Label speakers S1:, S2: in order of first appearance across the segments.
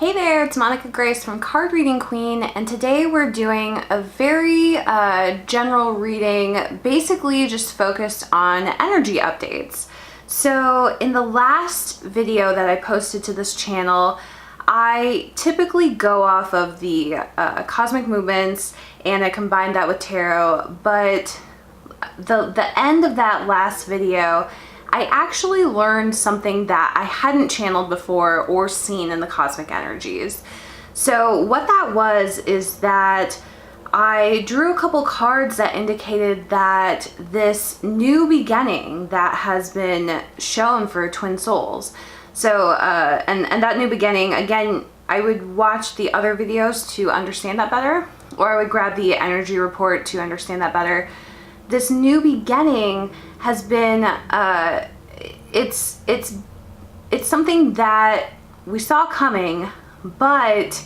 S1: Hey there, it's Monica Grace from Card Reading Queen, and today we're doing a very general reading, basically just focused on energy updates. So in the last video that I posted to this channel, I typically go off of the cosmic movements and I combine that with tarot, but the end of that last video, I actually learned something that I hadn't channeled before or seen in the cosmic energies. So what that was is that I drew a couple cards that indicated that this new beginning that has been shown for twin souls. So, and that new beginning, again, I would watch the other videos to understand that better, or I would grab the energy report to understand that better. This new beginning has been, it's something that we saw coming, but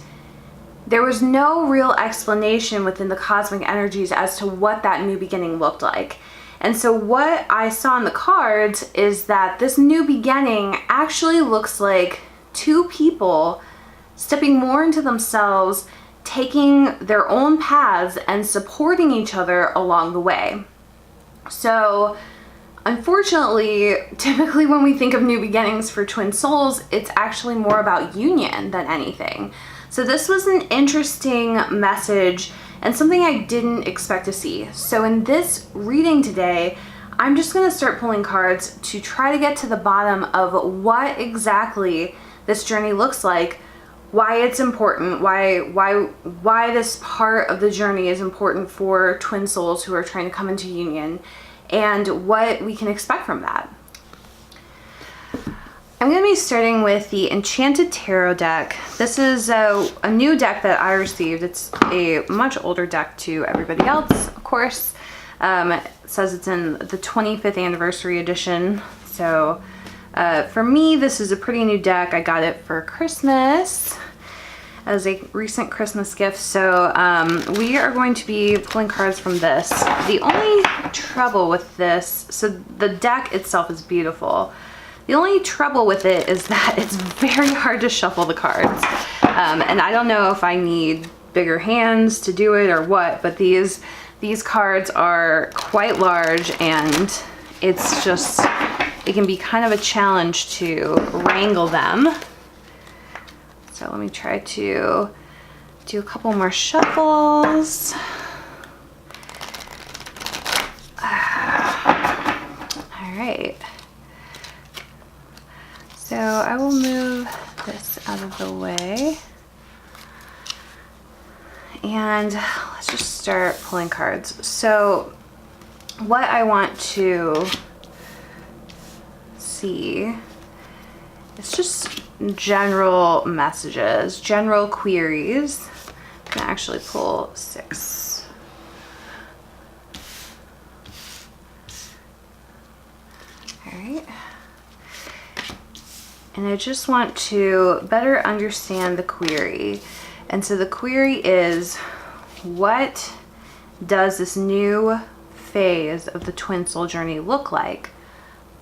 S1: there was no real explanation within the cosmic energies as to what that new beginning looked like. And so what I saw in the cards is that this new beginning actually looks like two people stepping more into themselves, taking their own paths and supporting each other along the way. So unfortunately, typically when we think of new beginnings for twin souls, it's actually more about union than anything. So this was an interesting message and something I didn't expect to see. So in this reading today, I'm just going to start pulling cards to try to get to the bottom of what exactly this journey looks like, why it's important, why this part of the journey is important for twin souls who are trying to come into union, and what we can expect from that. I'm going to be starting with the Enchanted Tarot deck. This is a new deck that I received. It's a much older deck to everybody else, of course. It says it's in the 25th anniversary edition. So for me, this is a pretty new deck. I got it for Christmas as a recent Christmas gift. So we are going to be pulling cards from this. The only trouble with this, so the deck itself is beautiful. The only trouble with it is that it's very hard to shuffle the cards. And I don't know if I need bigger hands to do it or what, but these cards are quite large, and it's just, it can be kind of a challenge to wrangle them. So let me try to do a couple more shuffles. All right. So I will move this out of the way. And let's just start pulling cards. So what I want to see is just general messages, general queries. I'm gonna actually pull 6. All right. And I just want to better understand the query. And so the query is, what does this new phase of the twin soul journey look like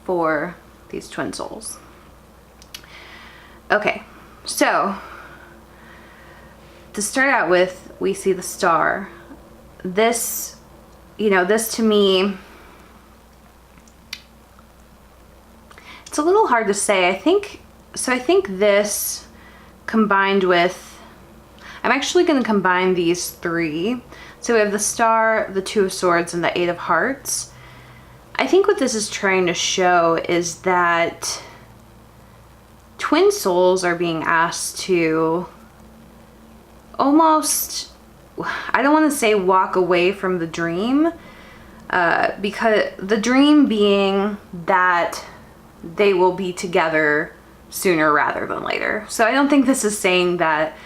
S1: for these twin souls? Okay, so to start out with, we see the Star. This, this to me, it's a little hard to say. I think this combined with, I'm actually going to combine these 3. So we have the Star, the 2 of Swords, and the 8 of Hearts. I think what this is trying to show is that twin souls are being asked to almost, I don't want to say walk away from the dream, because the dream being that they will be together sooner rather than later. So I don't think this is saying that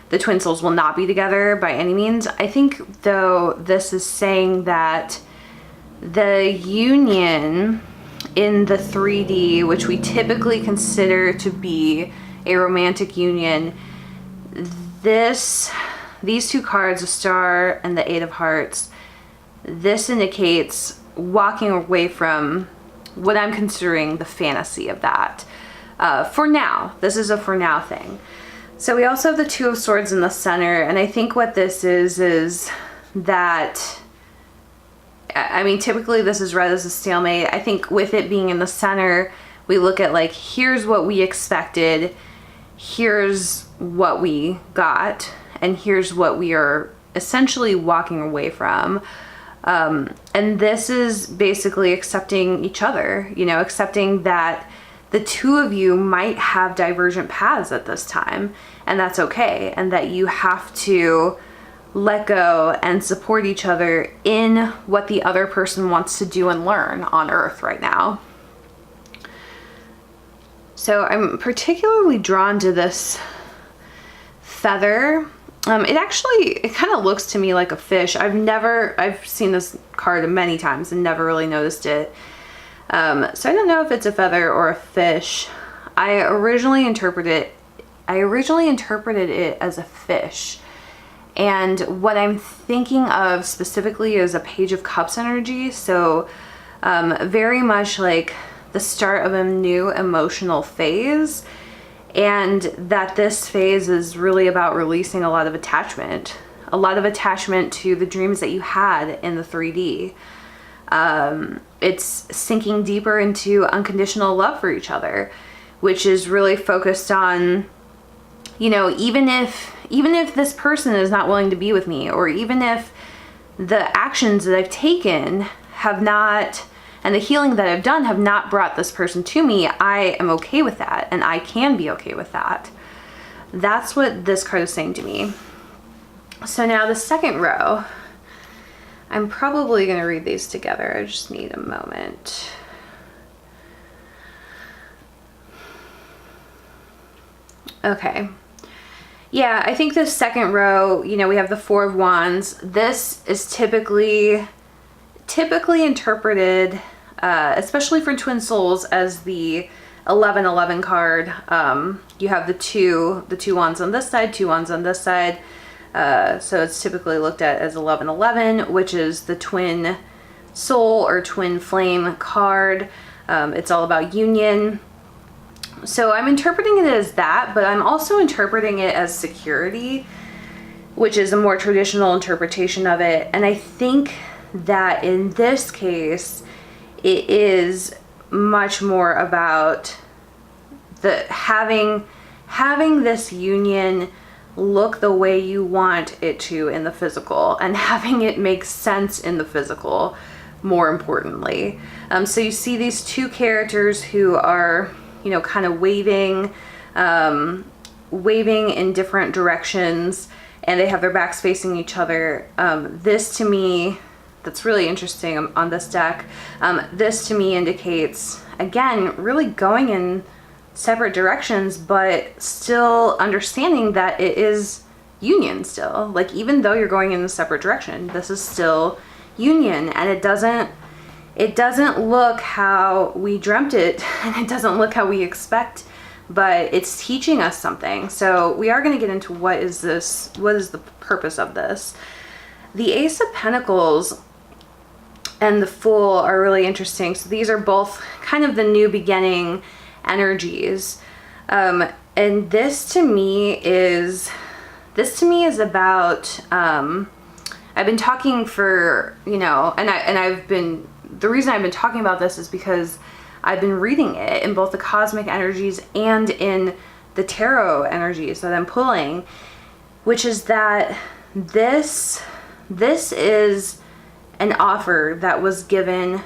S1: the twin souls will not be together by any means. I think, though, this is saying that the union in the 3D, which we typically consider to be a romantic union, these 2 cards, the Star and the 8 of Hearts, this indicates walking away from what I'm considering the fantasy of that. For now, this is a for now thing. So we also have the Two of Swords in the center, and I think what this is that, I mean, typically this is read as a stalemate. I think with it being in the center, we look at like, here's what we expected, here's what we got, and here's what we are essentially walking away from. And this is basically accepting each other, you know, accepting that the two of you might have divergent paths at this time, and that's okay, and that you have to let go and support each other in what the other person wants to do and learn on Earth right now. So I'm particularly drawn to this feather. It kind of looks to me like a fish. I've seen this card many times and never really noticed it. So I don't know if it's a feather or a fish. I originally interpreted it as a fish. And what I'm thinking of specifically is a Page of Cups energy. So very much like the start of a new emotional phase. And that this phase is really about releasing a lot of attachment to the dreams that you had in the 3D. It's sinking deeper into unconditional love for each other, which is really focused on, you know, even if this person is not willing to be with me, or even if the actions that I've taken have not, and the healing that I've done have not brought this person to me, I am okay with that, and I can be okay with that. That's what this card is saying to me. So now the second row, I'm probably going to read these together. I just need a moment. Okay. Yeah, I think the second row, you know, we have the Four of Wands. This is typically interpreted, especially for twin souls, as the 11-11 card. You have the two wands on this side, two wands on this side. So it's typically looked at as 11-11, which is the twin soul or twin flame card. It's all about union. So I'm interpreting it as that, but I'm also interpreting it as security, which is a more traditional interpretation of it. And I think that in this case, it is much more about the having this union look the way you want it to in the physical, and having it make sense in the physical, more importantly. So you see these two characters who are, you know, kind of waving in different directions, and they have their backs facing each other. This to me, that's really interesting on this deck. This to me indicates, again, really going in separate directions, but still understanding that it is union still. Like, even though you're going in a separate direction, this is still union, and it doesn't look how we dreamt it, and it doesn't look how we expect, but it's teaching us something. So we are going to get into what is the purpose of this. The Ace of Pentacles and the Fool are really interesting. So these are both kind of the new beginning energies. And this to me is about, I've been talking for, you know, the reason I've been talking about this is because I've been reading it in both the cosmic energies and in the tarot energies that I'm pulling, which is that this is an offer that was given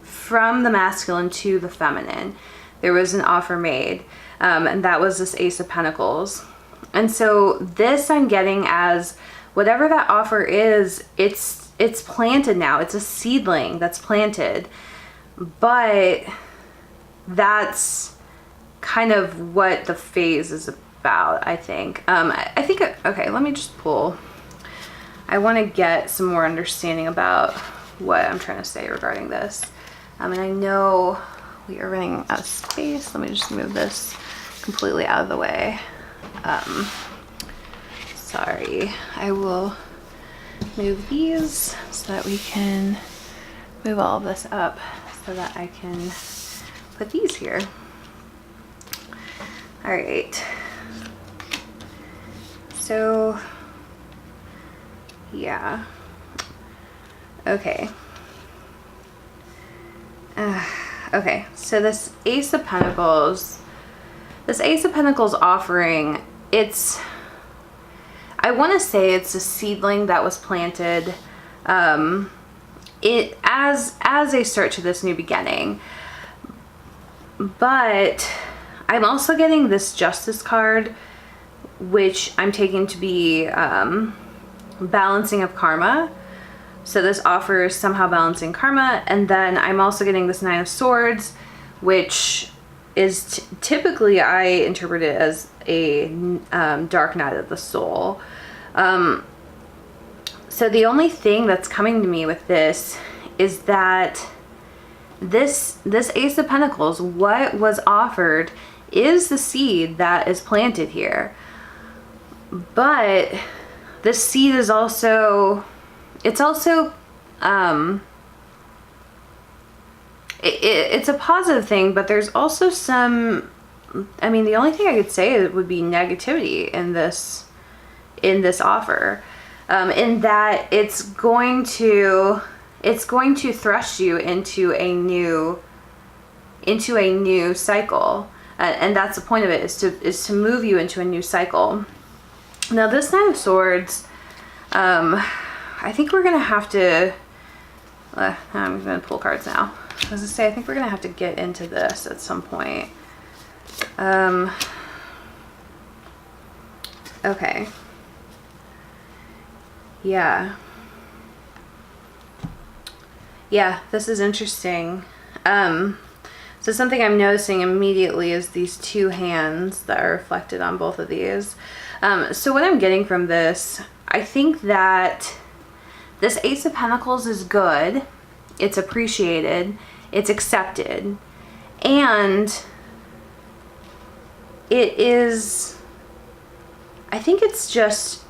S1: from the masculine to the feminine. There was an offer made, and that was this Ace of Pentacles. And so this I'm getting as whatever that offer is, it's planted now. It's a seedling that's planted, but that's kind of what the phase is about, I think. Okay, let me just pull. I want to get some more understanding about what I'm trying to say regarding this. And I know we are running out of space. Let me just move this completely out of the way. Sorry, I will move these so that we can move all of this up so that I can put these here. All right. So, yeah. Okay. Okay, so this Ace of Pentacles offering, I want to say it's a seedling that was planted it as a start to this new beginning. But I'm also getting this Justice card, which I'm taking to be balancing of karma. So this offers somehow balancing karma. And then I'm also getting this Nine of Swords, which is typically, I interpret it as a dark night of the soul. So the only thing that's coming to me with this is that this Ace of Pentacles, what was offered, is the seed that is planted here. But this seed is also, it's also, it's a positive thing, but there's also some, I mean, the only thing I could say would be negativity in this offer, in that it's going to thrust you into a new cycle, and that's the point of it, is to move you into a new cycle. Now this Nine of Swords, I think we're gonna have to, I'm gonna pull cards now. I was gonna say, I think we're gonna have to get into this at some point. Okay. Yeah. Yeah, this is interesting. So something I'm noticing immediately is these two hands that are reflected on both of these. So what I'm getting from this, I think that this Ace of Pentacles is good. It's appreciated. It's accepted. And it is, I think it's just,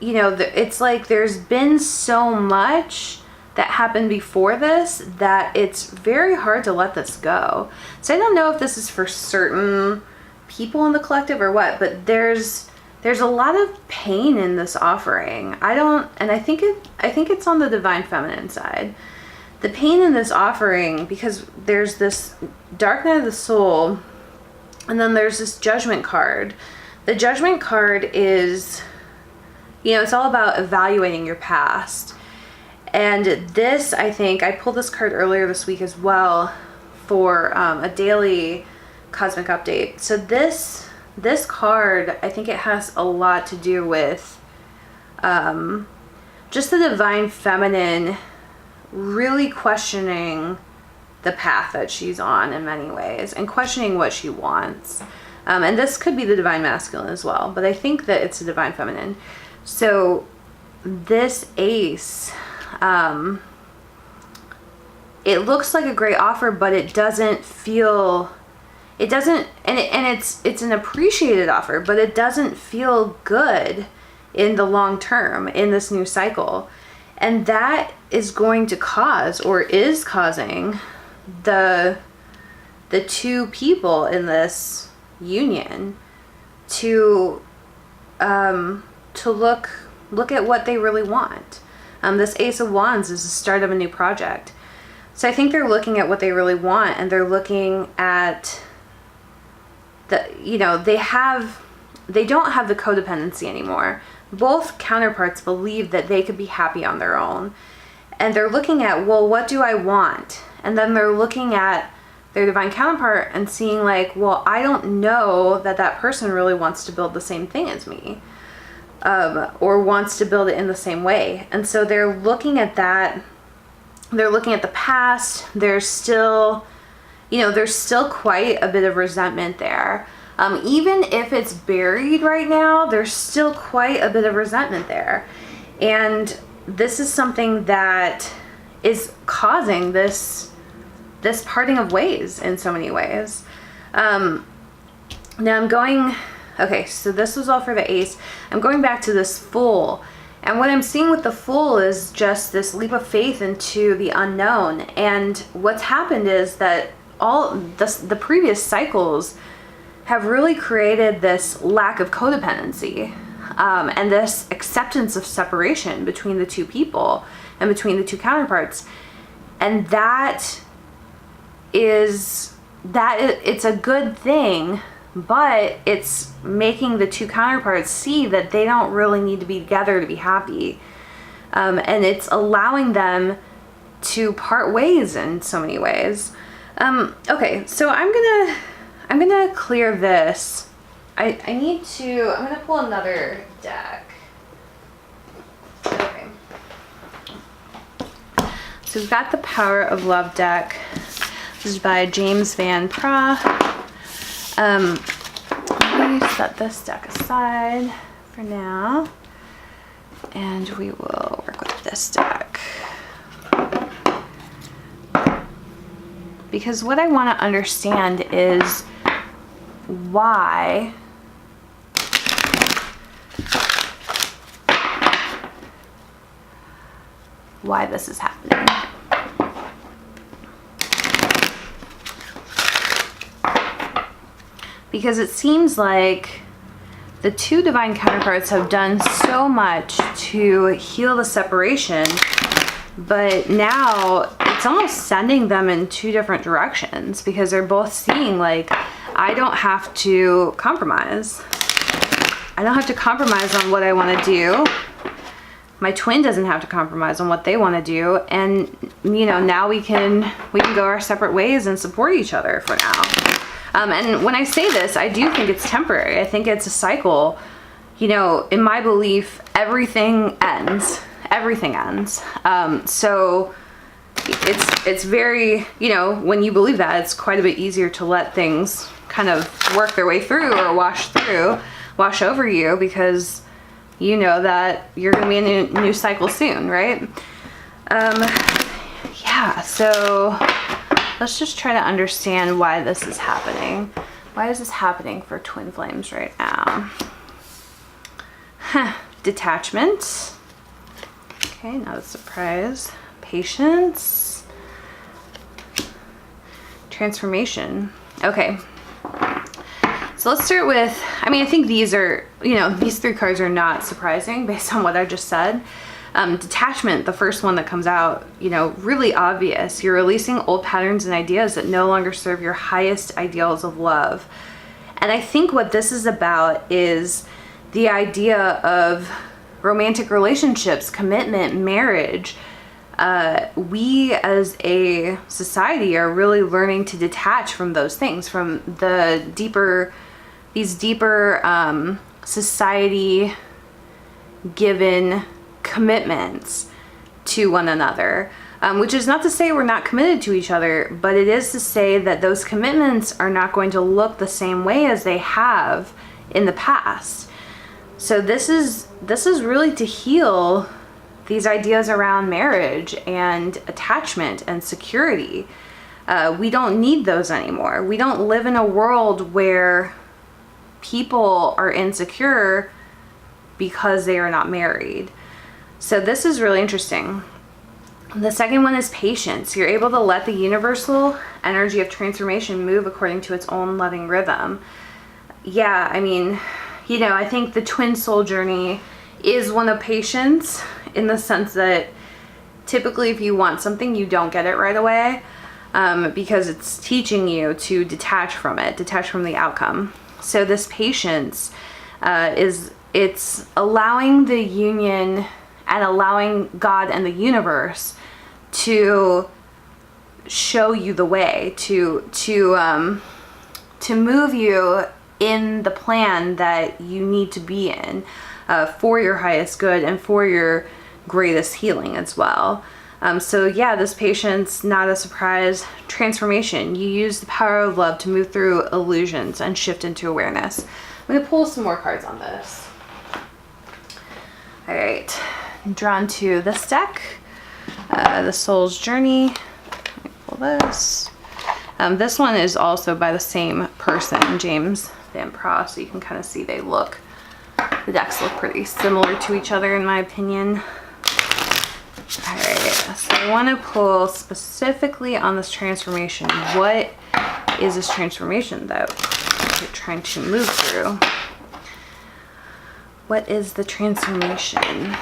S1: you know, it's like there's been so much that happened before this that it's very hard to let this go. So I don't know if this is for certain people in the collective or what, but there's a lot of pain in this offering. I think it's on the Divine Feminine side. The pain in this offering, because there's this Dark Night of the Soul, and then there's this Judgment card. The Judgment card is, you know, it's all about evaluating your past. And this, I think, I pulled this card earlier this week as well for a daily cosmic update. So this card, I think it has a lot to do with just the Divine Feminine really questioning the path that she's on in many ways and questioning what she wants. And this could be the Divine Masculine as well, but I think that it's the Divine Feminine. So this Ace, it looks like a great offer, but it doesn't feel, it doesn't, and it's an appreciated offer, but it doesn't feel good in the long term in this new cycle. And that is going to cause, or is causing, the two people in this union to look at what they really want. This Ace of Wands is the start of a new project. So I think they're looking at what they really want, and they're looking at you know, they don't have the codependency anymore. Both counterparts believe that they could be happy on their own. And they're looking at, well, what do I want? And then they're looking at their divine counterpart and seeing like, well, I don't know that person really wants to build the same thing as me. Or wants to build it in the same way. And so they're looking at that. They're looking at the past. There's still, you know, there's still quite a bit of resentment there. Even if it's buried right now, there's still quite a bit of resentment there. And this is something that is causing this parting of ways in so many ways. Now I'm going, okay, so this was all for the Ace. I'm going back to this Fool. And what I'm seeing with the Fool is just this leap of faith into the unknown. And what's happened is that all the previous cycles have really created this lack of codependency. and this acceptance of separation between the two people and between the two counterparts. And it's a good thing, but it's making the two counterparts see that they don't really need to be together to be happy. And it's allowing them to part ways in so many ways. Okay, so I'm gonna clear this. I'm gonna pull another deck. Okay. So we've got the Power of Love deck. This is by James Van Praagh. Let me set this deck aside for now, and we will work with this deck. Because what I want to understand is why this is happening. Because it seems like the two divine counterparts have done so much to heal the separation, but now it's almost sending them in two different directions, because they're both seeing, like, I don't have to compromise. I don't have to compromise on what I want to do. My twin doesn't have to compromise on what they want to do. And, you know, now we can go our separate ways and support each other for now. And when I say this, I do think it's temporary. I think it's a cycle. You know, in my belief, everything ends. Everything ends. So it's very, you know, when you believe that, it's quite a bit easier to let things kind of work their way through or wash over you, because you know that you're going to be in a new cycle soon, right? Yeah, so let's just try to understand why this is happening. Why is this happening for twin flames right now? Detachment. Okay, not a surprise. Patience. Transformation. Okay. So let's start with, I mean, I think these are, you know, these three cards are not surprising based on what I just said. Detachment, the first one that comes out, you know, really obvious. You're releasing old patterns and ideas that no longer serve your highest ideals of love. And I think what this is about is the idea of romantic relationships, commitment, marriage. We as a society are really learning to detach from those things, from these deeper society given commitments to one another, which is not to say we're not committed to each other, but it is to say that those commitments are not going to look the same way as they have in the past. So this is really to heal these ideas around marriage and attachment and security. We don't need those anymore. We don't live in a world where people are insecure because they are not married. So this is really interesting. The second one is patience. You're able to let the universal energy of transformation move according to its own loving rhythm. Yeah, I mean, you know, I think the twin soul journey is one of patience, in the sense that typically if you want something, you don't get it right away, because it's teaching you to detach from it, detach from the outcome. So this patience it's allowing the union and allowing God and the universe to show you the way, to move you in the plan that you need to be in, for your highest good and for your greatest healing as well. So yeah, this patience, not a surprise. Transformation. You use the power of love to move through illusions and shift into awareness. I'm going to pull some more cards on this. All right, I'm drawn to this deck, the Soul's Journey. Let me pull this. This one is also by the same person, James Van Praagh, so you can kind of see the decks look pretty similar to each other in my opinion. All right, so I want to pull specifically on this transformation. What is this transformation that you're trying to move through? What is the transformation?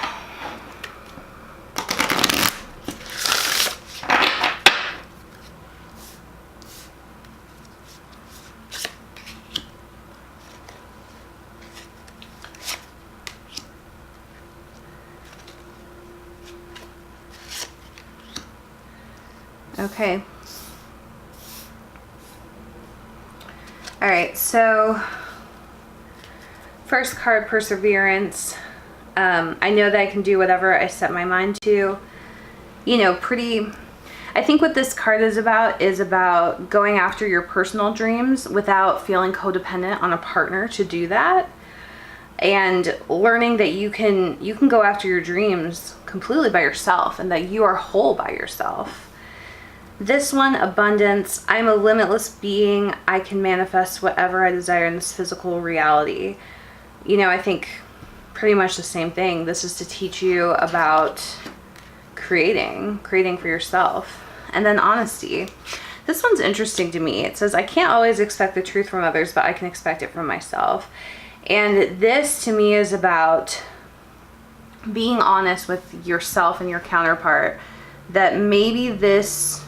S1: Okay. All right, so first card, perseverance. I know that I can do whatever I set my mind to. You know, I think what this card is about going after your personal dreams without feeling codependent on a partner to do that. And learning that you can go after your dreams completely by yourself and that you are whole by yourself. This one, abundance. I'm a limitless being. I can manifest whatever I desire in this physical reality. You know, I think pretty much the same thing. This is to teach you about creating for yourself. And then honesty. This one's interesting to me. It says, I can't always expect the truth from others, but I can expect it from myself. And this to me is about being honest with yourself and your counterpart, that maybe this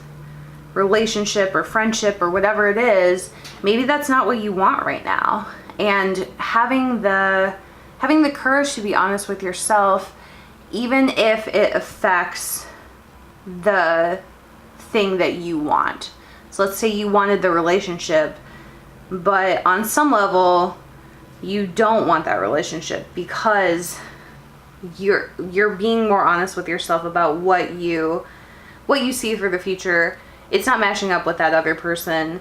S1: relationship or friendship or whatever it is, maybe that's not what you want right now. And having the courage to be honest with yourself, even if it affects the thing that you want. So let's say you wanted the relationship, but on some level you don't want that relationship because you're being more honest with yourself about what you see for the future. It's not matching up with that other person,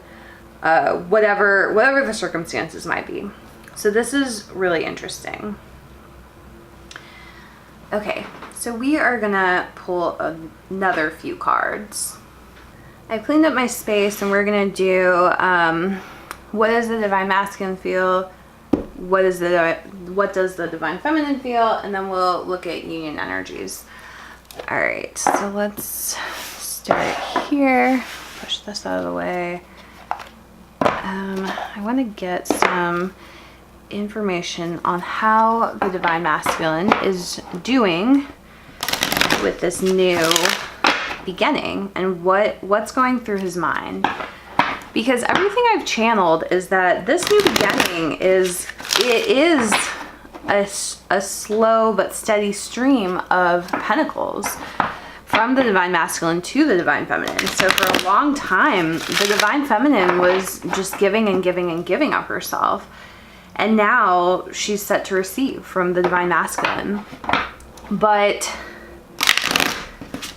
S1: whatever the circumstances might be. So this is really interesting. Okay, so we are gonna pull another few cards. I cleaned up my space and we're gonna do what does the Divine Masculine feel? What does the Divine Feminine feel? And then we'll look at union energies. All right, so let's start here. Push this out of the way. I want to get some information on how the Divine Masculine is doing with this new beginning and what's going through his mind. Because everything I've channeled is that this new beginning is a slow but steady stream of pentacles from the Divine Masculine to the Divine Feminine. So for a long time, the Divine Feminine was just giving and giving and giving of herself. And now she's set to receive from the Divine Masculine. But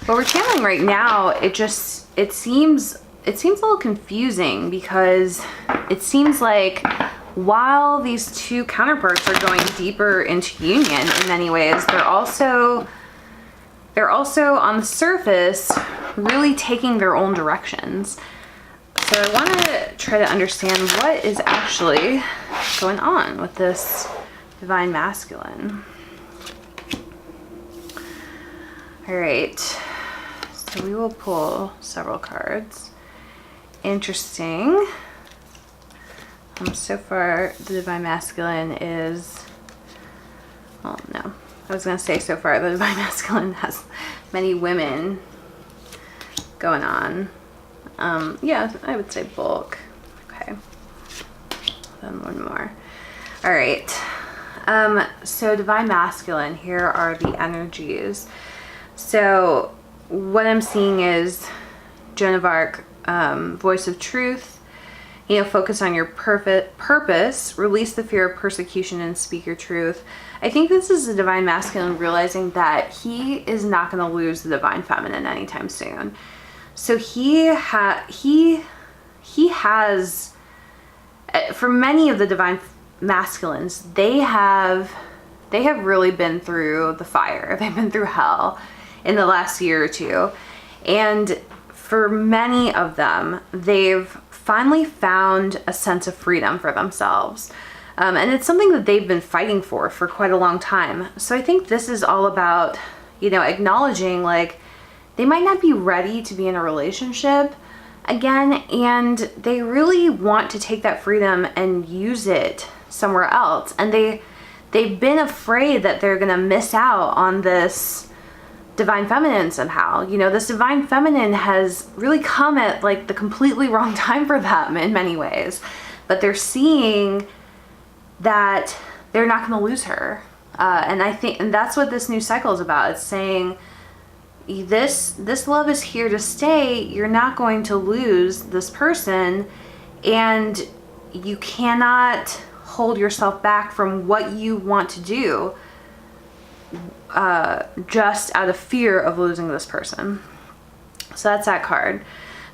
S1: what we're channeling right now, it seems a little confusing, because it seems like while these two counterparts are going deeper into union in many ways, they're also on the surface really taking their own directions. So I want to try to understand what is actually going on with this Divine Masculine. All right, so we will pull several cards. Interesting. So far the Divine Masculine is, oh no, I was gonna say so far the Divine Masculine has many women going on. Yeah, I would say bulk. Okay, then one more. All right, so Divine Masculine, here are the energies. So what I'm seeing is Joan of Arc, voice of truth. You know, focus on your purpose, release the fear of persecution, and speak your truth. I think this is the Divine Masculine realizing that he is not going to lose the Divine Feminine anytime soon. So he has, for many of the Divine Masculines, they have really been through the fire. They've been through hell in the last year or two. And for many of them, they've finally found a sense of freedom for themselves. And it's something that they've been fighting for quite a long time. So I think this is all about, you know, acknowledging like they might not be ready to be in a relationship again, and they really want to take that freedom and use it somewhere else. And they they've been afraid that they're gonna miss out on this divine feminine somehow. You know, this divine feminine has really come at like the completely wrong time for them in many ways, but they're seeing that they're not going to lose her. And I think, and that's what this new cycle is about. It's saying this love is here to stay. You're not going to lose this person, and you cannot hold yourself back from what you want to do just out of fear of losing this person. So that's that card.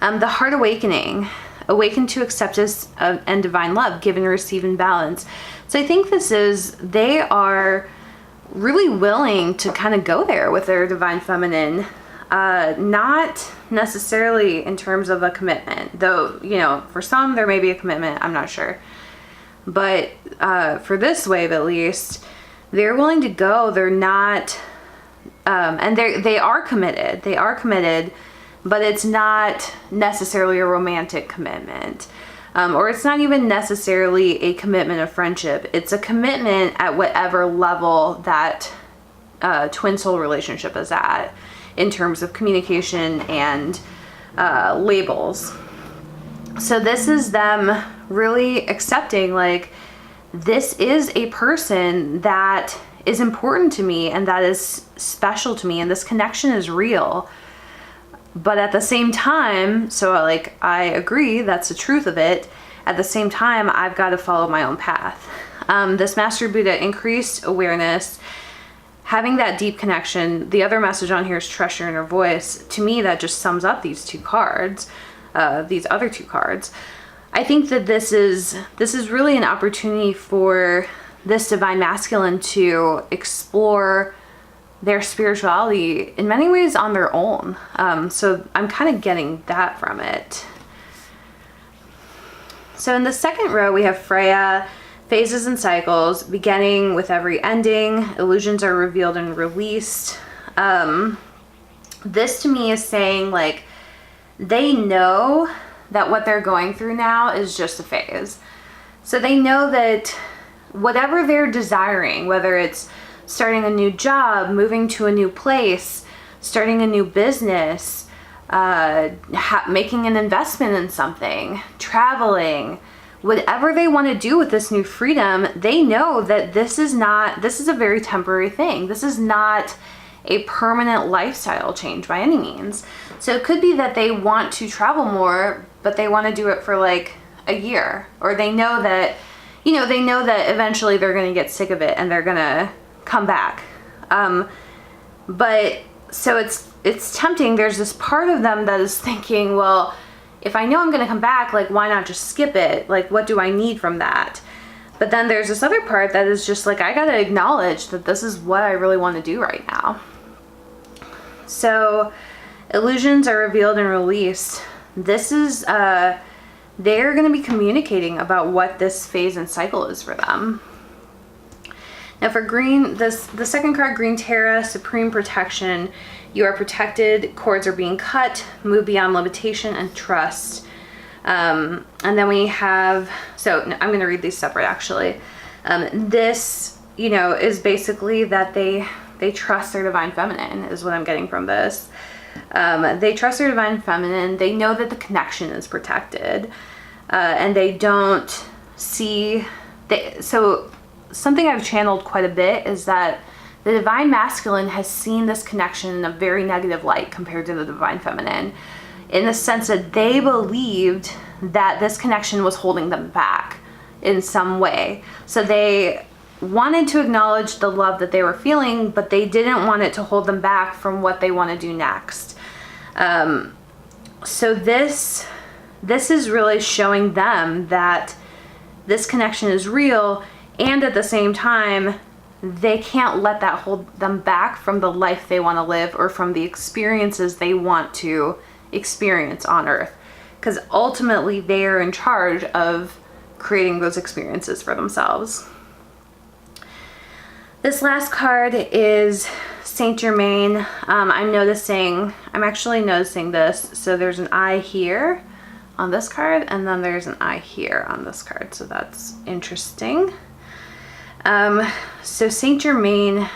S1: The Heart Awakening. Awaken to acceptance and divine love, give and receive in balance. So I think they are really willing to kind of go there with their divine feminine, not necessarily in terms of a commitment, though, you know, for some there may be a commitment, I'm not sure. But for this wave at least, they're willing to go. They're not, and they are committed. They are committed, but it's not necessarily a romantic commitment, or it's not even necessarily a commitment of friendship. It's a commitment at whatever level that twin soul relationship is at in terms of communication and labels. So this is them really accepting, like, this is a person that is important to me and that is special to me, and this connection is real. But at the same time, so like, I agree, that's the truth of it. At the same time, I've got to follow my own path. This Master Buddha, increased awareness, having that deep connection. The other message on here is trust your inner voice. To me, that just sums up these two cards, these other two cards. I think that this is really an opportunity for this divine masculine to explore their spirituality in many ways on their own. So I'm kind of getting that from it. So in the second row, we have Freya, phases and cycles, beginning with every ending, illusions are revealed and released. This to me is saying, like, they know that what they're going through now is just a phase. So they know that whatever they're desiring, whether it's starting a new job, moving to a new place, starting a new business, making an investment in something, traveling, whatever they want to do with this new freedom, they know that this is a very temporary thing. This is not a permanent lifestyle change by any means. So it could be that they want to travel more, but they want to do it for like a year, or they know that, eventually they're going to get sick of it and they're going to come back. But so it's tempting. There's this part of them that is thinking, well, if I know I'm going to come back, like, why not just skip it? Like, what do I need from that? But then there's this other part that is just like, I got to acknowledge that this is what I really want to do right now. So illusions are revealed and released. This is, they're going to be communicating about what this phase and cycle is for them. Now for green, the second card, Green Terra, Supreme Protection. You are protected, cords are being cut, move beyond limitation and trust. And then we have, I'm going to read these separate actually. This, is basically that they trust their divine feminine is what I'm getting from this. They trust their divine feminine. They know that the connection is protected, and they don't see, so something I've channeled quite a bit is that the divine masculine has seen this connection in a very negative light compared to the divine feminine, in the sense that they believed that this connection was holding them back in some way. So they wanted to acknowledge the love that they were feeling, but they didn't want it to hold them back from what they want to do next. So this is really showing them that this connection is real, and at the same time, they can't let that hold them back from the life they want to live or from the experiences they want to experience on Earth, because ultimately they are in charge of creating those experiences for themselves. This last card is Saint Germain. I'm actually noticing this. So there's an eye here on this card, and then there's an eye here on this card. So that's interesting. So Saint Germain,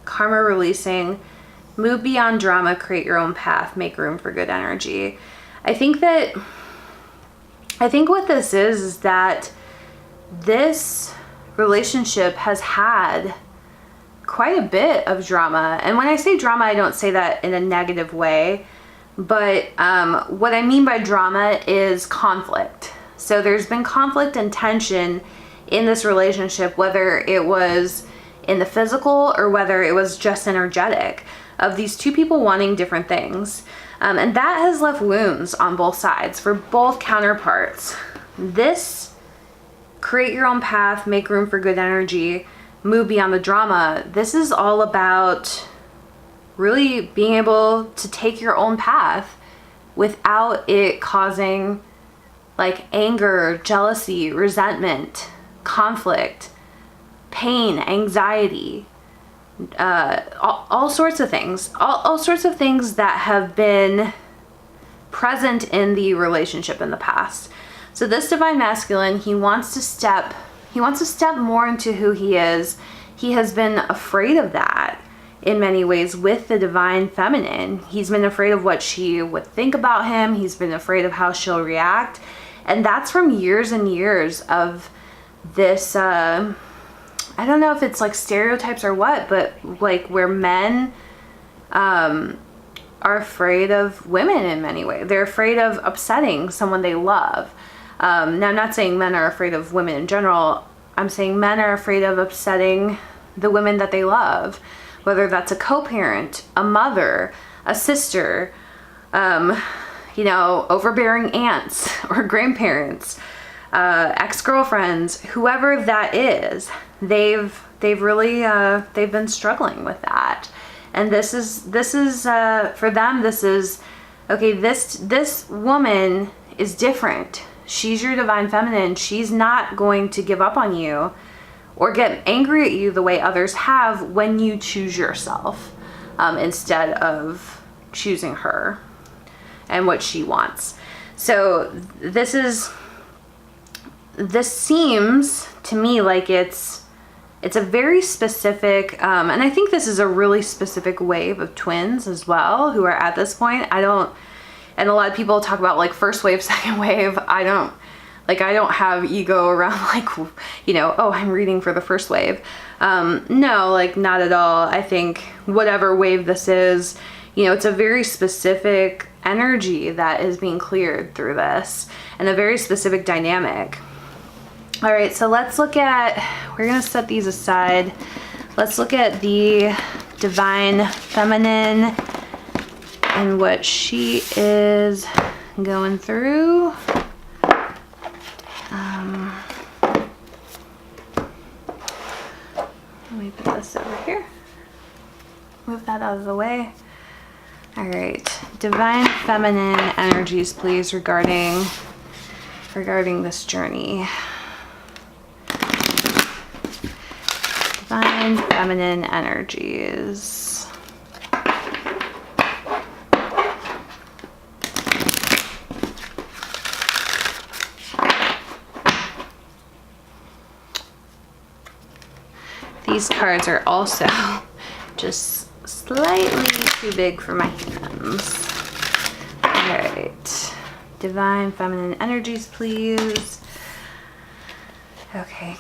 S1: karma releasing, move beyond drama, create your own path, make room for good energy. I think what this is that this relationship has had quite a bit of drama. And when I say drama, I don't say that in a negative way, but what I mean by drama is conflict. So there's been conflict and tension in this relationship, whether it was in the physical or whether it was just energetic, of these two people wanting different things. And that has left wounds on both sides for both counterparts. This create your own path, make room for good energy, move beyond the drama. This is all about really being able to take your own path without it causing like anger, jealousy, resentment, conflict, pain, anxiety, all sorts of things, all sorts of things that have been present in the relationship in the past. So this divine masculine, he wants to step more into who he is. He has been afraid of that in many ways with the divine feminine. He's been afraid of what she would think about him. He's been afraid of how she'll react. And that's from years and years of this, I don't know if it's like stereotypes or what, but like where men are afraid of women in many ways. They're afraid of upsetting someone they love. Now, I'm not saying men are afraid of women in general. I'm saying men are afraid of upsetting the women that they love, whether that's a co-parent, a mother, a sister, overbearing aunts or grandparents, ex-girlfriends, whoever that is. They've really they've been struggling with that, and this is for them. This is okay. This woman is different. She's your divine feminine. She's not going to give up on you or get angry at you the way others have when you choose yourself instead of choosing her and what she wants. So this seems to me like it's a very specific, and I think this is a really specific wave of twins as well who are at this point. And a lot of people talk about like first wave, second wave. I don't have ego around like, oh, I'm reading for the first wave. No, like not at all. I think whatever wave this is, it's a very specific energy that is being cleared through this and a very specific dynamic. All right, so we're going to set these aside. Let's look at the divine feminine and what she is going through. Let me put this over here. Move that out of the way. All right, divine feminine energies, please, regarding this journey. Divine feminine energies. These cards are also just slightly too big for my hands. All right, divine feminine energies, please. Okay.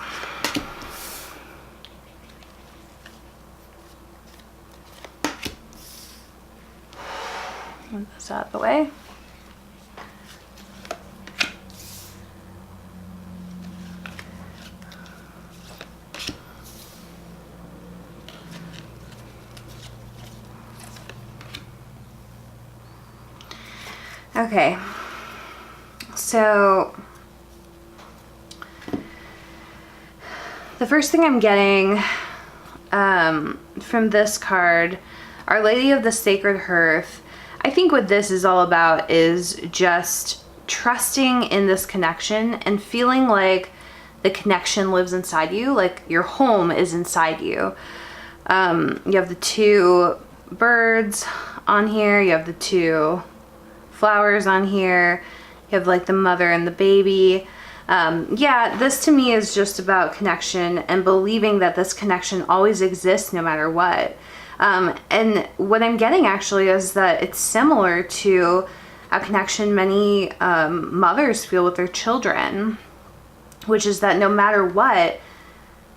S1: Move this out of the way. Okay, so the first thing I'm getting from this card, Our Lady of the Sacred Hearth, I think what this is all about is just trusting in this connection and feeling like the connection lives inside you, like your home is inside you. You have the two birds on here, you have the two flowers on here, you have like the mother and the baby. Yeah, this to me is just about connection and believing that this connection always exists no matter what. And what I'm getting actually is that it's similar to a connection many mothers feel with their children, which is that no matter what,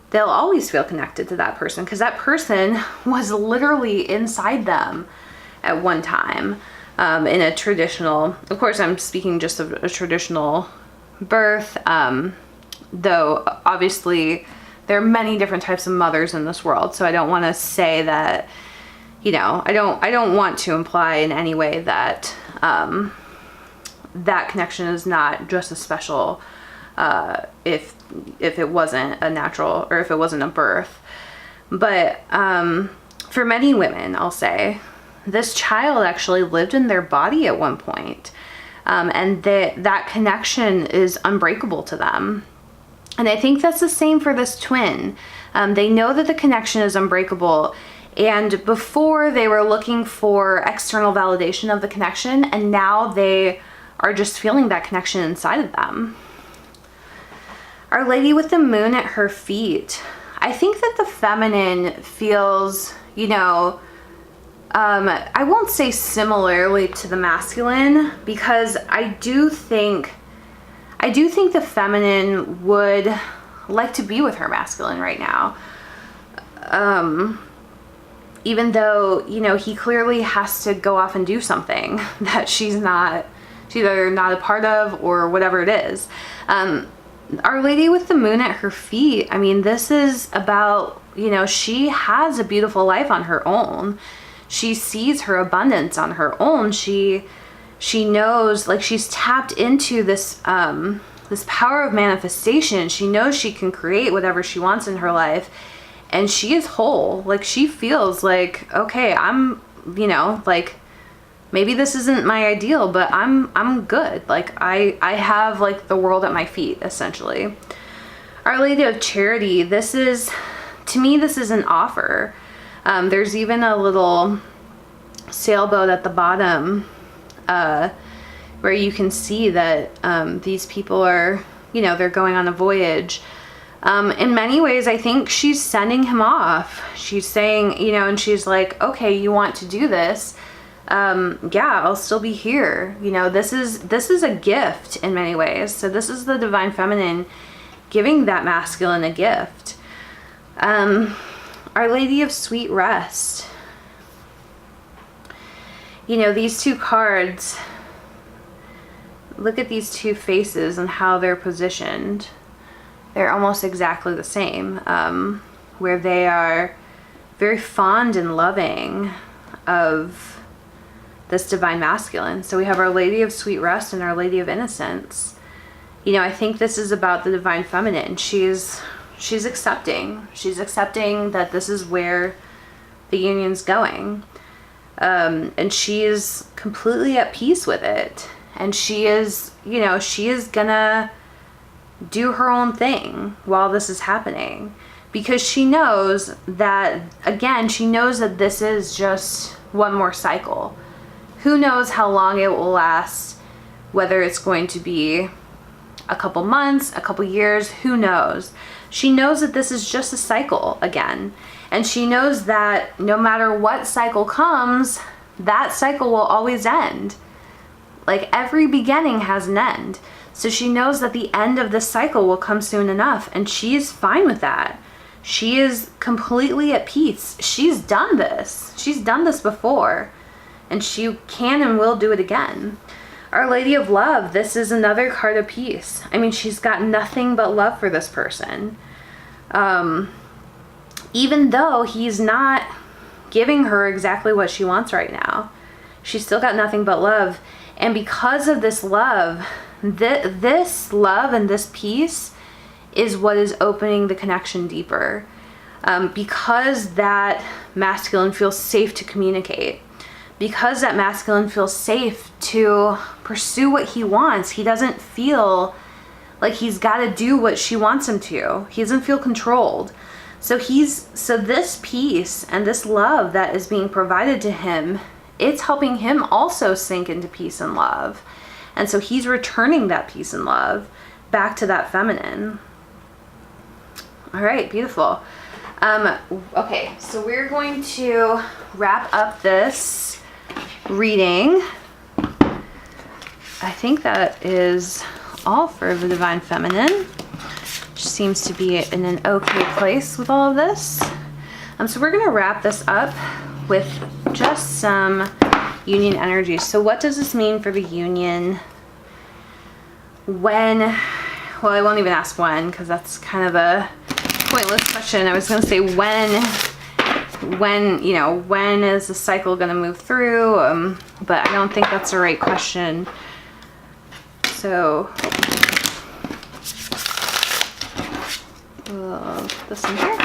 S1: they'll always feel connected to that person because that person was literally inside them at one time. In a traditional, of course I'm speaking just of a traditional birth, though obviously there are many different types of mothers in this world, so I don't want to say that, you know, I don't want to imply in any way that that connection is not just as special if it wasn't a natural, or if it wasn't a birth. But for many women, I'll say, this child actually lived in their body at one point, and that connection is unbreakable to them. And I think that's the same for this twin. They know that the connection is unbreakable, and before they were looking for external validation of the connection, and now they are just feeling that connection inside of them. Our Lady with the Moon at her feet. I think that the feminine feels, you know, I won't say similarly to the masculine, because I do think the feminine would like to be with her masculine right now. Even though, you know, he clearly has to go off and do something that she's either not a part of or whatever it is. Our Lady with the Moon at her feet, I mean, this is about, you know, she has a beautiful life on her own. She sees her abundance on her own. She knows, like, she's tapped into this this power of manifestation. She knows she can create whatever she wants in her life, and she is whole. Like, she feels like, okay, I'm, you know, like, maybe this isn't my ideal, but I'm good. Like, I have, like, the world at my feet, essentially. Our Lady of Charity, this is, to me, this is an offer. There's even a little sailboat at the bottom where you can see that these people are, you know, they're going on a voyage. In many ways, I think she's sending him off. She's saying, you know, and she's like, okay, you want to do this? Yeah, I'll still be here. You know, this is a gift in many ways. So this is the divine feminine giving that masculine a gift. Our Lady of Sweet Rest. You know, these two cards, look at these two faces and how they're positioned. They're almost exactly the same, where they are very fond and loving of this divine masculine. So we have Our Lady of Sweet Rest and Our Lady of Innocence. You know, I think this is about the divine feminine. She's accepting. She's accepting that this is where the union's going. And she is completely at peace with it. And she is, you know, she is gonna do her own thing while this is happening. Because she knows that, again, she knows that this is just one more cycle. Who knows how long it will last, whether it's going to be a couple months, a couple years, who knows? She knows that this is just a cycle again. And she knows that no matter what cycle comes, that cycle will always end. Like, every beginning has an end. So she knows that the end of this cycle will come soon enough, and she is fine with that. She is completely at peace. She's done this. She's done this before, and she can and will do it again. Our Lady of Love, this is another card of peace. I mean, she's got nothing but love for this person. Even though he's not giving her exactly what she wants right now, she's still got nothing but love. And because of this love, this love and this peace is what is opening the connection deeper. Because that masculine feels safe to communicate. Because that masculine feels safe to pursue what he wants. He doesn't feel like he's got to do what she wants him to. He doesn't feel controlled. So this peace and this love that is being provided to him, it's helping him also sink into peace and love. And so he's returning that peace and love back to that feminine. All right, beautiful. Okay, so we're going to wrap up this reading. I think that is all for the Divine Feminine. She seems to be in an okay place with all of this. So we're gonna wrap this up with just some union energy. So what does this mean for the union? When, well, I won't even ask when, because that's kind of a pointless question. I was gonna say when, you know, when is the cycle gonna move through? But I don't think that's the right question. So, we'll put this in here.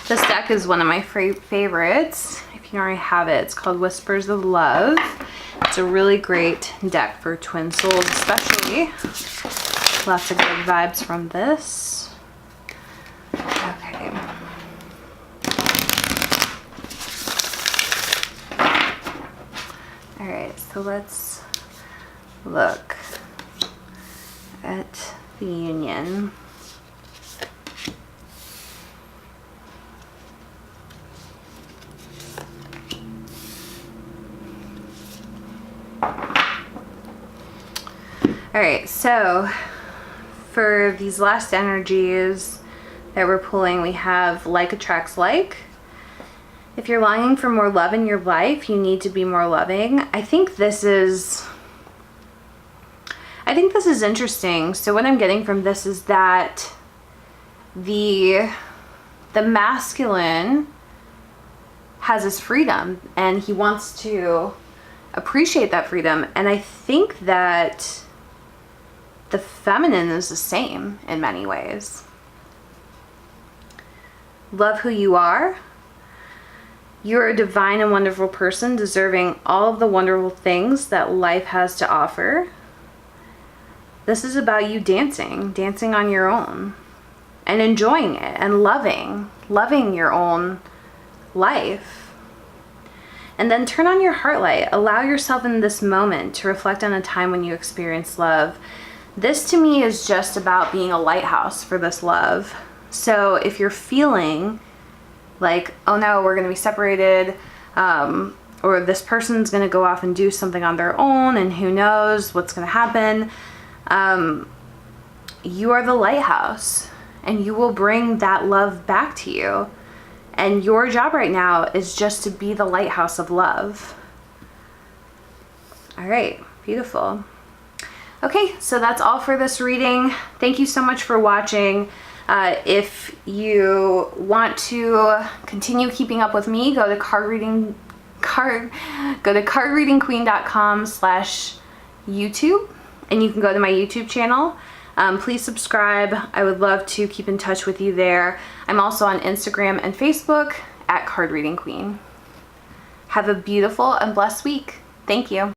S1: This deck is one of my favorites. If you already have it, it's called Whispers of Love. It's a really great deck for twin souls, especially. Lots of good vibes from this. Okay. All right, so let's look at the union. All right, so for these last energies that we're pulling, we have like attracts like. If you're longing for more love in your life, you need to be more loving. I think this is interesting. So what I'm getting from this is that the masculine has his freedom and he wants to appreciate that freedom. And I think that the feminine is the same in many ways. Love who you are. You're a divine and wonderful person deserving all of the wonderful things that life has to offer. This is about you dancing on your own and enjoying it and loving your own life. And then turn on your heart light. Allow yourself in this moment to reflect on a time when you experienced love. This to me is just about being a lighthouse for this love. So if you're feeling like, oh no, we're gonna be separated, or this person's gonna go off and do something on their own and who knows what's gonna happen, you are the lighthouse and you will bring that love back to you. And your job right now is just to be the lighthouse of love. All right, beautiful. Okay, so that's all for this reading. Thank you so much for watching. If you want to continue keeping up with me, go to cardreadingqueen.com/YouTube, and you can go to my YouTube channel. Please subscribe. I would love to keep in touch with you there. I'm also on Instagram and Facebook at Card Reading Queen. Have a beautiful and blessed week. Thank you.